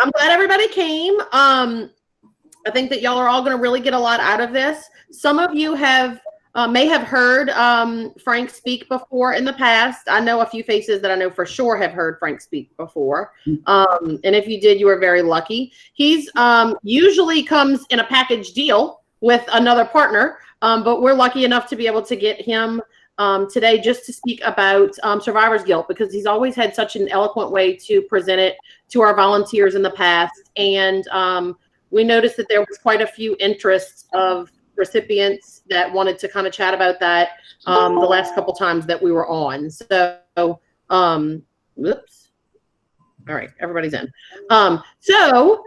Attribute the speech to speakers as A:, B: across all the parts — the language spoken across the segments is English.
A: I'm glad everybody came. I think that y'all are all going to really get a lot out of this. Some of you have may have heard Frank speak before in the past. I know a few faces that I know for sure have heard Frank speak before. And if you did, you were very lucky. He's usually comes in a package deal with another partner, but we're lucky enough to be able to get him today just to speak about survivor's guilt, because he's always had such an eloquent way to present it to our volunteers in the past. And we noticed that there was quite a few interests of recipients that wanted to kind of chat about that the last couple times that we were on. So, whoops. All right, everybody's in. So,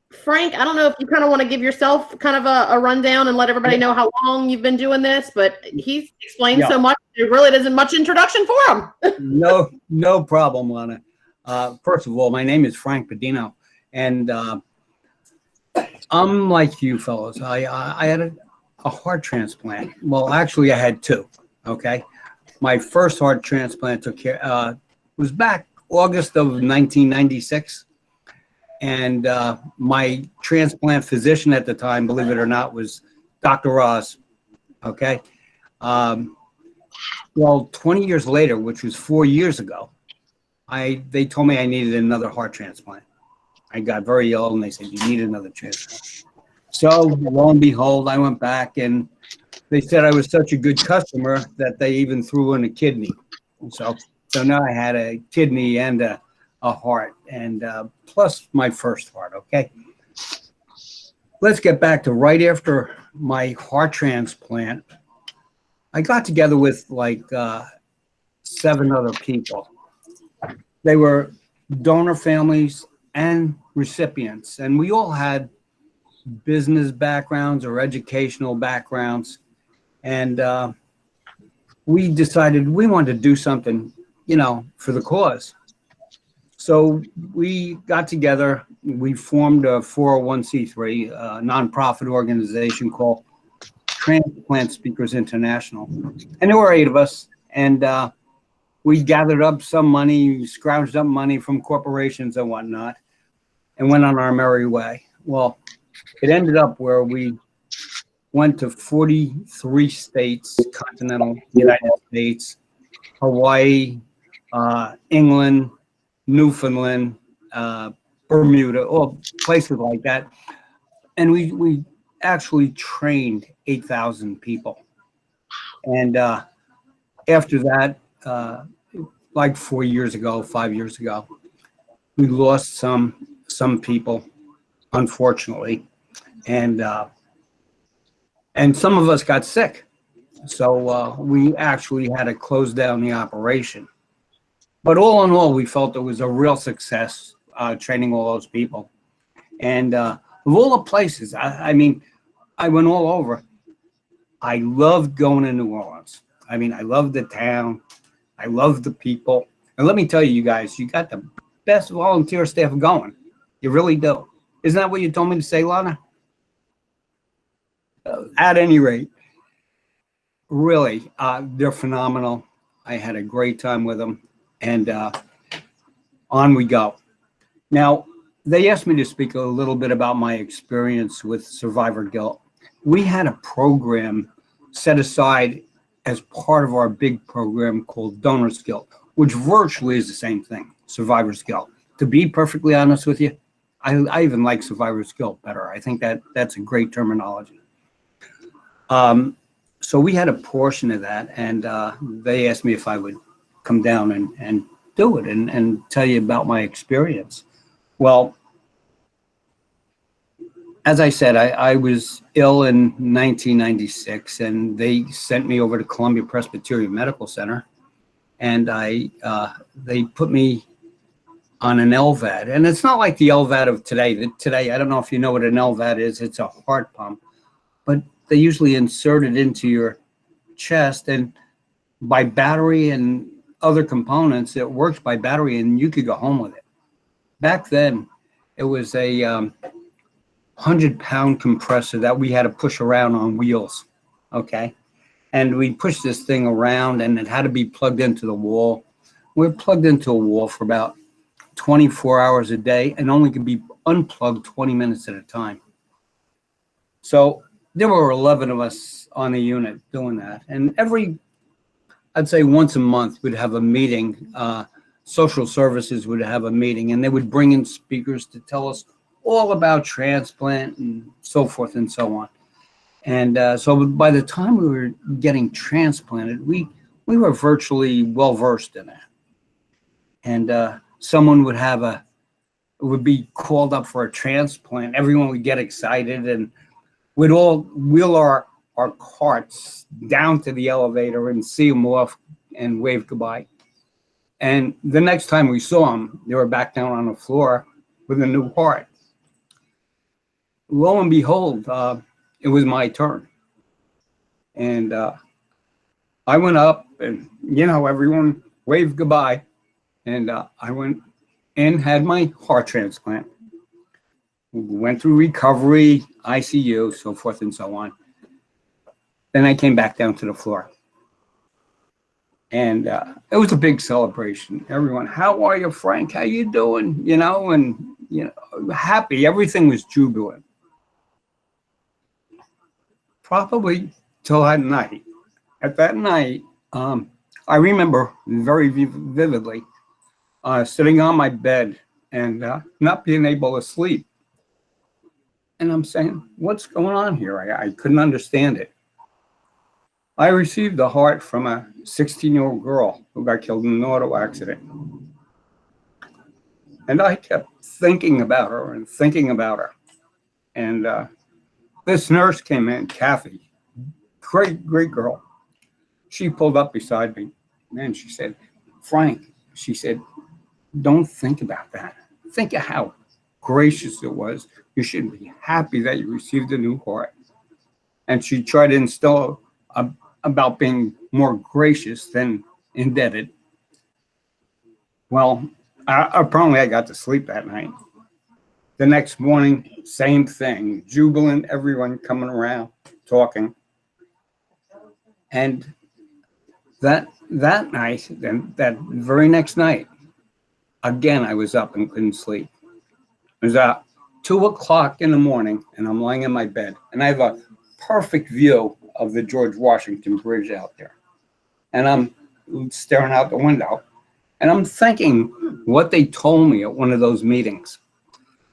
A: Frank, I don't know if you kind of want to give yourself kind of a rundown and let everybody know how long you've been doing this, but he's explained so much, there really isn't much introduction for him.
B: No problem, Lana. First of all, my name is Frank Pedino, and I'm like you fellows. I had a heart transplant. Well, actually, I had two. Okay, my first heart transplant was back August of 1996, and my transplant physician at the time, believe it or not, was Dr. Ross. Okay, well, 20 years later, which was 4 years ago, they told me I needed another heart transplant. I got very ill, and they said, you need another transplant. So lo and behold, I went back, and they said I was such a good customer that they even threw in a kidney. And so now I had a kidney and a heart, and plus my first heart. Okay. Let's get back to right after my heart transplant. I got together with like 7 other people. They were donor families and recipients, and we all had business backgrounds or educational backgrounds, and we decided we wanted to do something, for the cause. So we got together, we formed a 401c3 nonprofit organization called Transplant Speakers International, and there were 8 of us, and we gathered up some money, scrounged up money from corporations and whatnot, and went on our merry way. Well, it ended up where we went to 43 states, continental United States, Hawaii, England, Newfoundland, Bermuda, all places like that. And we actually trained 8,000 people. And after that, like 4 years ago, 5 years ago, we lost some people, unfortunately, and some of us got sick, so we actually had to close down the operation. But all in all, we felt it was a real success training all those people. And of all the places, I mean, I went all over. I loved going to New Orleans. I mean, I loved the town. I loved the people. And let me tell you, you guys, you got the best volunteer staff going. You really do. Isn't that what you told me to say, Lana? At any rate, really, they're phenomenal. I had a great time with them, and on we go. Now, they asked me to speak a little bit about my experience with survivor guilt. We had a program set aside as part of our big program called Donor's Guilt, which virtually is the same thing, survivor's guilt. To be perfectly honest with you, I even like survivor's guilt better. I think that's a great terminology. So we had a portion of that, and they asked me if I would come down and do it and tell you about my experience. Well, as I said, I was ill in 1996, and they sent me over to Columbia Presbyterian Medical Center, and they put me on an LVAD. And it's not like the LVAD of today. Today, I don't know if you know what an LVAD is. It's a heart pump, but they usually insert it into your chest, and by battery and other components, it works by battery, and you could go home with it. Back then, it was a 100-pound compressor that we had to push around on wheels, okay? And we pushed this thing around, and it had to be plugged into the wall. We were plugged into a wall for about 24 hours a day and only could be unplugged 20 minutes at a time. So there were 11 of us on the unit doing that. And I'd say once a month, we'd have a meeting. Social services would have a meeting, and they would bring in speakers to tell us all about transplant and so forth and so on. And so by the time we were getting transplanted, we were virtually well-versed in that. And someone would be called up for a transplant. Everyone would get excited, and we'd all wheel our carts down to the elevator and see them off and wave goodbye. And the next time we saw them, they were back down on the floor with a new heart. Lo and behold, it was my turn. And I went up and, everyone waved goodbye. And I went and had my heart transplant. Went through recovery, ICU, so forth and so on. Then I came back down to the floor. And it was a big celebration. Everyone, how are you, Frank? How you doing? Happy. Everything was jubilant. Probably till that night. At that night, I remember very vividly sitting on my bed and not being able to sleep. And I'm saying, what's going on here? I couldn't understand it. I received a heart from a 16-year-old girl who got killed in an auto accident. And I kept thinking about her and thinking about her. And this nurse came in, Kathy, great girl. She pulled up beside me and she said, Frank, she said, don't think about that. Think of how gracious it was. You should be happy that you received a new heart. And she tried to instill about being more gracious than indebted. Well, apparently I got to sleep that night. The next morning, same thing, jubilant, everyone coming around, talking. And that night, that very next night, again, I was up and couldn't sleep. It was 2:00 in the morning, and I'm lying in my bed, and I have a perfect view of the George Washington Bridge out there. And I'm staring out the window, and I'm thinking what they told me at one of those meetings.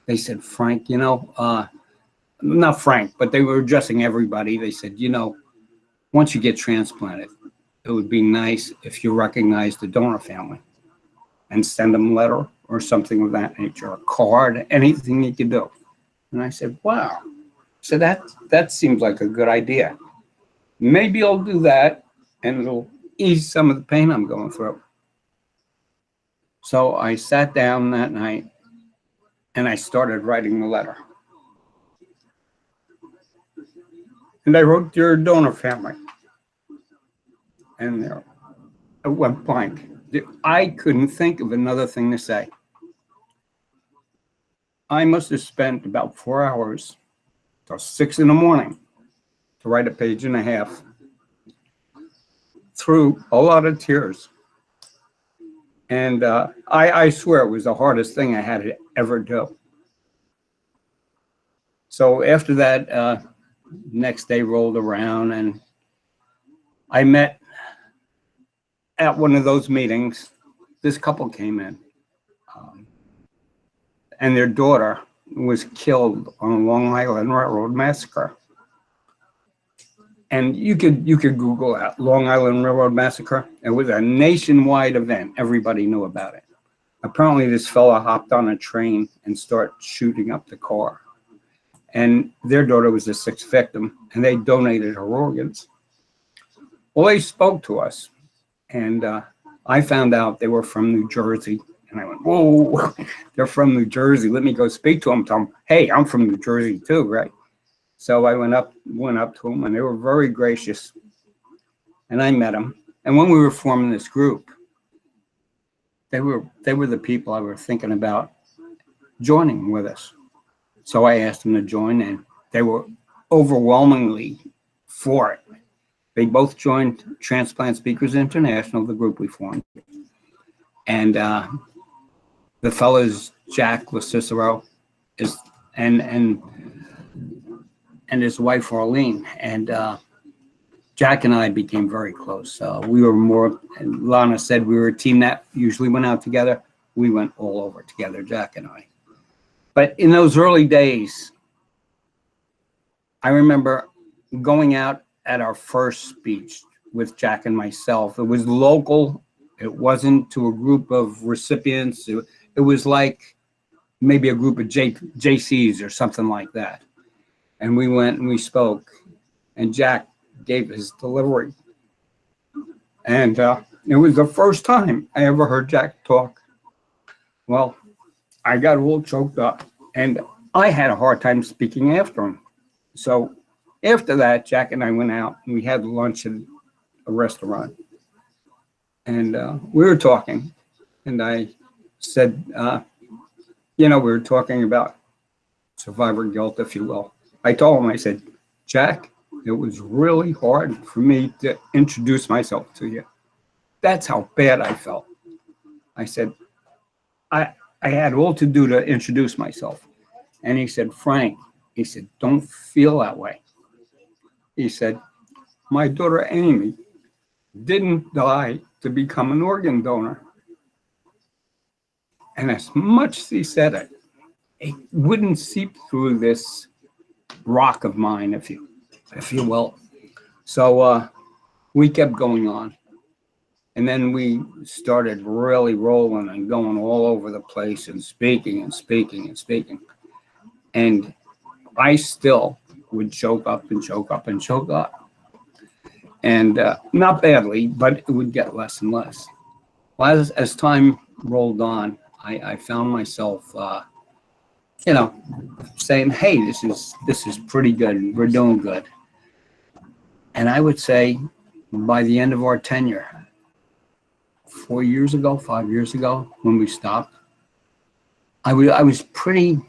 B: They said, Frank, not Frank, but they were addressing everybody. They said, once you get transplanted, it would be nice if you recognize the donor family and send them a letter or something of that nature, a card, anything you could do. And I said, wow. So that seems like a good idea. Maybe I'll do that and it'll ease some of the pain I'm going through. So I sat down that night and I started writing the letter. And I wrote, Dear donor family. And there, it went blank. I couldn't think of another thing to say. I must have spent about 4 hours till 6 in the morning to write a page and a half through a lot of tears. And I swear it was the hardest thing I had to ever do. So after that, next day rolled around and I met at one of those meetings. This couple came in and their daughter was killed on a Long Island Railroad massacre. And you could Google that, Long Island Railroad Massacre. It was a nationwide event. Everybody knew about it. Apparently this fella hopped on a train and started shooting up the car. And their daughter was the 6th victim, and they donated her organs. Well, they spoke to us, and I found out they were from New Jersey. And I went, whoa, they're from New Jersey. Let me go speak to them. Tell them, hey, I'm from New Jersey too, right? So I went up to them, and they were very gracious. And I met them. And when we were forming this group, they were the people I were thinking about joining with us. So I asked them to join, and they were overwhelmingly for it. They both joined Transplant Speakers International, the group we formed. And the the fellows, Jack Cicero, is and his wife Arlene, and Jack and I became very close. We were more, and Lana said we were a team that usually went out together. We went all over together, Jack and I. But in those early days, I remember going out at our first speech with Jack and myself. It was local. It wasn't to a group of recipients. It was like maybe a group of JCs or something like that. And we went and we spoke, and Jack gave his delivery. And it was the first time I ever heard Jack talk. Well, I got all choked up, and I had a hard time speaking after him. So after that, Jack and I went out and we had lunch at a restaurant. And we were talking, and I said, we were talking about survivor guilt, if you will. I told him, I said, Jack, it was really hard for me to introduce myself to you. That's how bad I felt. I said, I had all to do to introduce myself. And he said, Frank, he said, don't feel that way. He said, my daughter Amy didn't die to become an organ donor. And as much as he said it, it wouldn't seep through this rock of mine, if you will. So we kept going on. And then we started really rolling and going all over the place and speaking and speaking and speaking. And I still would choke up and choke up and choke up. And not badly, but it would get less and less. Well, as time rolled on, I found myself, saying, hey, this is pretty good. We're doing good. And I would say by the end of our tenure, 5 years ago, when we stopped, I was pretty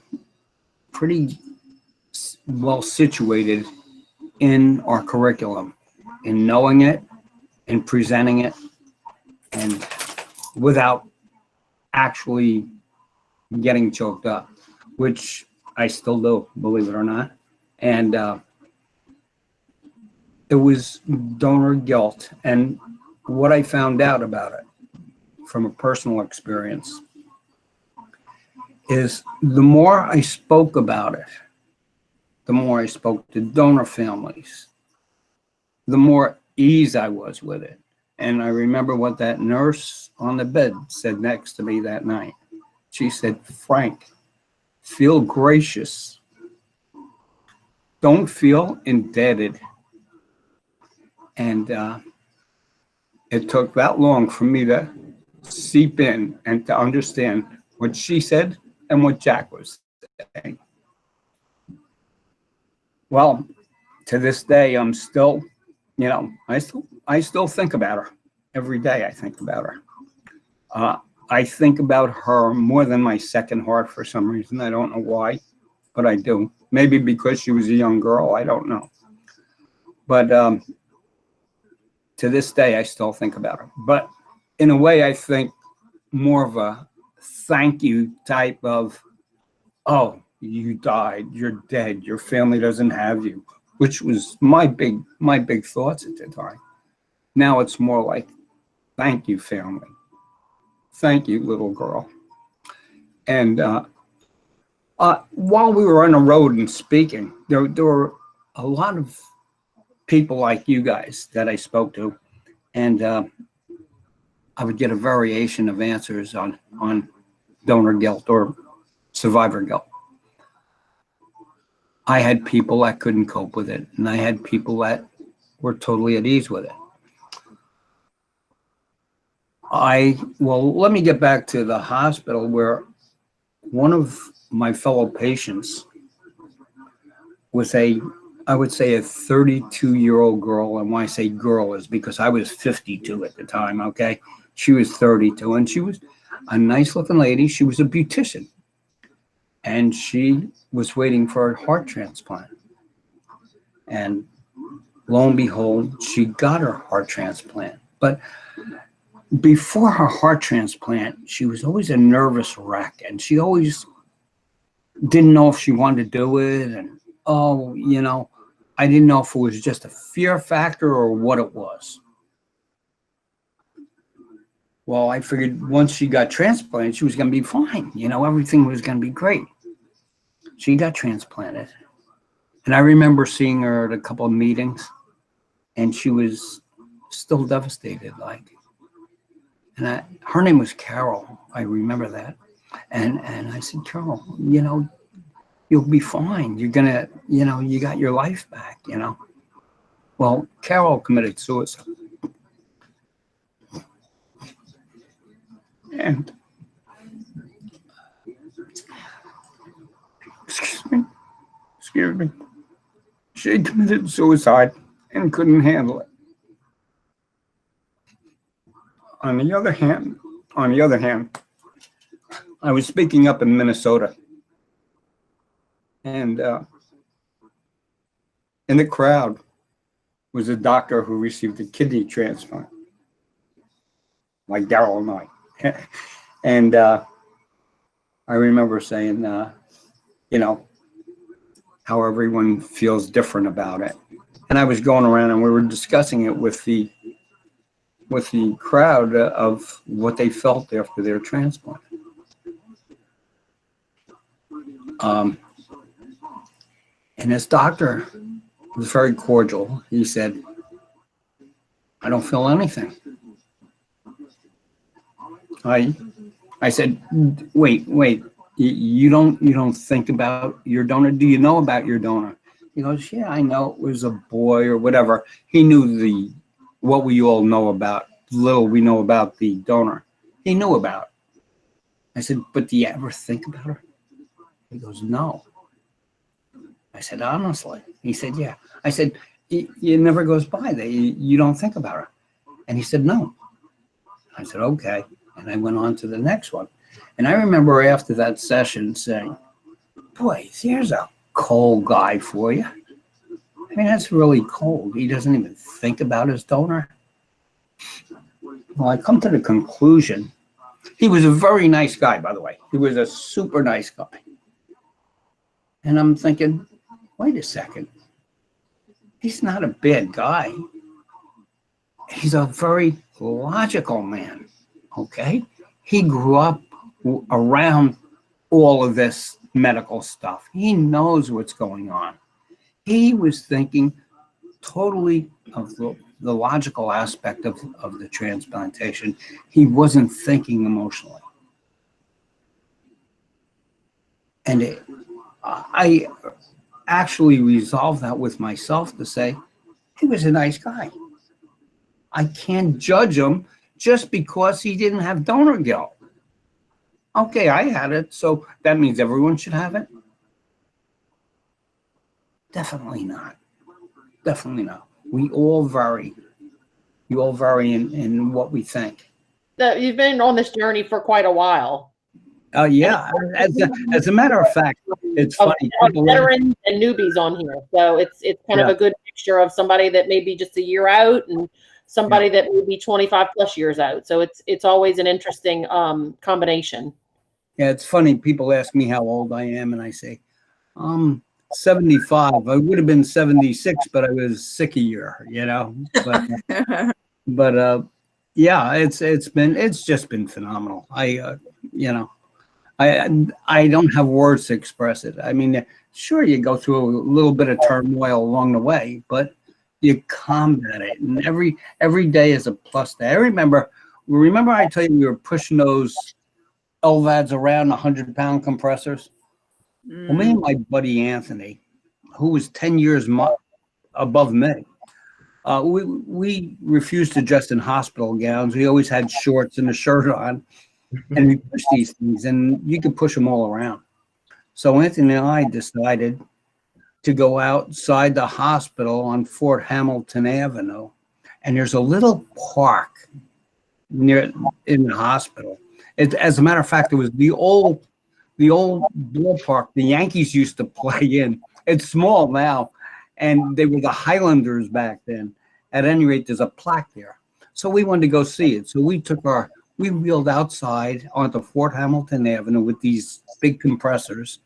B: well situated in our curriculum, in knowing it, in presenting it, and without actually getting choked up, which I still do, believe it or not. And it was donor guilt. And what I found out about it from a personal experience is the more I spoke about it, the more I spoke to donor families, the more ease I was with it. And I remember what that nurse on the bed said next to me that night. She said, Frank, feel gracious. Don't feel indebted. And it took that long for me to seep in and to understand what she said and what Jack was saying. Well, to this day, I'm still, I still think about her. Every day I think about her. I think about her more than my second heart for some reason. I don't know why, but I do. Maybe because she was a young girl. I don't know. But to this day, I still think about her. But in a way, I think more of a thank you type of, oh, you died, you're dead, your family doesn't have you, which was my big thoughts at the time. Now it's more like, thank you, family. Thank you, little girl. And while we were on the road and speaking, there were a lot of people like you guys that I spoke to, and I would get a variation of answers on donor guilt or survivor guilt. I had people that couldn't cope with it, and I had people that were totally at ease with it. Let me get back to the hospital where one of my fellow patients was I would say a 32-year-old girl. And why I say girl is because I was 52 at the time, okay? She was 32, and she was a nice looking lady. She was a beautician, and she was waiting for a heart transplant. And lo and behold, she got her heart transplant. But before her heart transplant, she was always a nervous wreck, and she always didn't know if she wanted to do it. And, oh, you know, I didn't know if it was just a fear factor or what it was. Well, I figured once she got transplanted, she was going to be fine. You know, everything was going to be great. She got transplanted. And I remember seeing her at a couple of meetings, and she was still devastated, like. And her name was Carol. I remember that. And I said, Carol, you know, you'll be fine. You're going to, you know, you got your life back, you know. Well, Carol committed suicide. And, excuse me, she committed suicide and couldn't handle it. On the other hand, I was speaking up in Minnesota, and in the crowd was a doctor who received a kidney transplant, like Daryl and I. And I remember saying, you know, how everyone feels different about it. And I was going around and we were discussing it with the crowd of what they felt after their transplant. And this doctor was very cordial. He said, I don't feel anything. I said, wait, you don't think about your donor? Do you know about your donor? He goes, yeah, I know it was a boy or whatever. He knew what we all know about, little we know about the donor. He knew about it. I said, but do you ever think about her? He goes, no. I said, honestly? He said, yeah. I said, it never goes by that you don't think about her. And he said, no. I said, okay. And I went on to the next one. And I remember after that session saying, boy, here's a cold guy for you. I mean, that's really cold. He doesn't even think about his donor. Well, I come to the conclusion, he was a very nice guy, by the way. He was a super nice guy. And I'm thinking, wait a second. He's not a bad guy. He's a very logical man, okay? He grew up around all of this medical stuff. He knows what's going on. He was thinking totally of the logical aspect of the transplantation. He wasn't thinking emotionally. And I actually resolved that with myself to say, he was a nice guy. I can't judge him just because he didn't have donor guilt. Okay, I had it, so that means everyone should have it? Definitely not. Definitely not. We all vary. We all vary in what we think.
A: You've been on this journey for quite a while.
B: Oh, yeah. As a matter of fact, it's funny.
A: Veterans and newbies on here. So it's kind of a good mixture of somebody that may be just a year out and somebody that may be 25 plus years out. So it's always an interesting combination.
B: Yeah, it's funny. People ask me how old I am, and I say, 75. I would have been 76, but I was sick a year, you know. But yeah, it's just been phenomenal. I don't have words to express it. I mean, sure, you go through a little bit of turmoil along the way, but you combat it, and every day is a plus day. I remember I tell you we were pushing those LVADs around 100-pound compressors. Well, me and my buddy Anthony, who was 10 years above me, we refused to dress in hospital gowns. We always had shorts and a shirt on, and we pushed these things, and you could push them all around. So Anthony and I decided to go outside the hospital on Fort Hamilton Avenue, and there's a little park in the hospital. As a matter of fact, it was the old ballpark the Yankees used to play in. It's small now, and they were the Highlanders back then. At any rate, there's a plaque there. So we wanted to go see it. So we wheeled outside onto Fort Hamilton Avenue with these big compressors.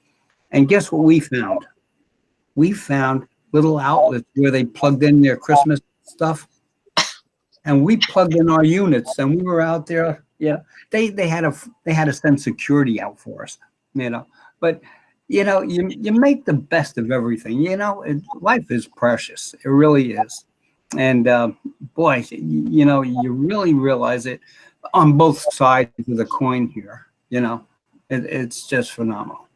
B: And guess what we found? We found little outlets where they plugged in their Christmas stuff. And we plugged in our units, and we were out there. Yeah, they had to send security out for us, But you make the best of everything. Life is precious. It really is. And boy, you really realize it on both sides of the coin here. It's just phenomenal.